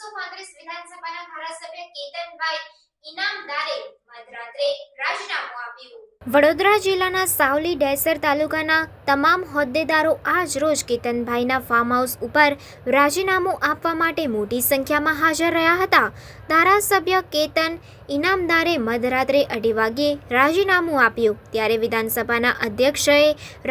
135 વિધાનસભાના ધારાસભ્ય કેતનભાઈ ઇનામદારે મધરાત્રે રાજીનામું આપ્યું। વડોદરા જિલ્લાના સાવલી ડેસર તાલુકાના તમામ હોદ્દેદારો આજ રોજ કેતનભાઈના ફાર્મ હાઉસ ઉપર રાજીનામું આપવા માટે મોટી સંખ્યામાં હાજર રહ્યા હતા। ધારાસભ્ય કેતન ઇનામદારે મધરાત્રે 2:30 વાગ્યે રાજીનામું આપ્યું ત્યારે વિધાનસભાના અધ્યક્ષે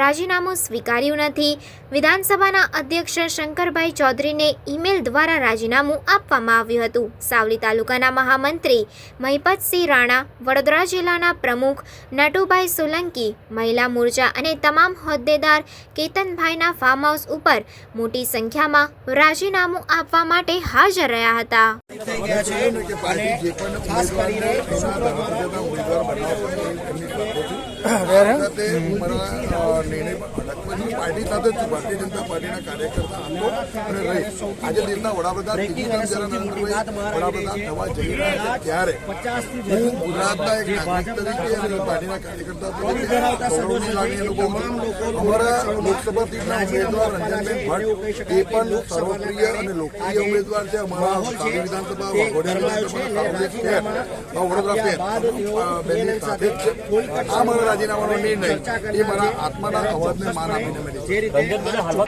રાજીનામું સ્વીકાર્યું નથી। વિધાનસભાના અધ્યક્ષ શંકરભાઈ ચૌધરીને ઈમેલ દ્વારા રાજીનામું આપવામાં આવ્યું હતું। સાવલી તાલુકાના મહામંત્રી મહિપતસિંહ રાણા, વડોદરા જિલ્લાના પ્રમુખ નટુભાઈ સોલંકી, મહિલા મોરચા અને તમામ હોદ્દેદાર કેતનભાઈના ફાર્મ હાઉસ ઉપર મોટી સંખ્યામાં રાજીનામું આપવા માટે હાજર રહ્યા હતા। પાર્ટી સાથે ભારતીય જનતા પાર્ટીના કાર્યકર્તા હતો અને રહીશ। આજે દેશના વડાપ્રધાન વડાપ્રધાન થવા જઈ રહ્યા છે ત્યારે હું ગુજરાતના એક નાગરિક તરીકે અને પાર્ટીના કાર્યકર્તા તરીકે ગૌરવની લાગણી અનુભવું છું। અમારા લોકસભા સીટના ઉમેદવાર રંજનબેન ભટ્ટ એ પણ સર્વપ્રિય અને લોકપ્રિય ઉમેદવાર છે। અમારા સાવલી વિધાનસભા વડોદરા બેની સાથે જ છે। આ મારા રાજીનામાનો નિર્ણય એ મારા આત્માના અવાજને માન આપીને મેં લીધો।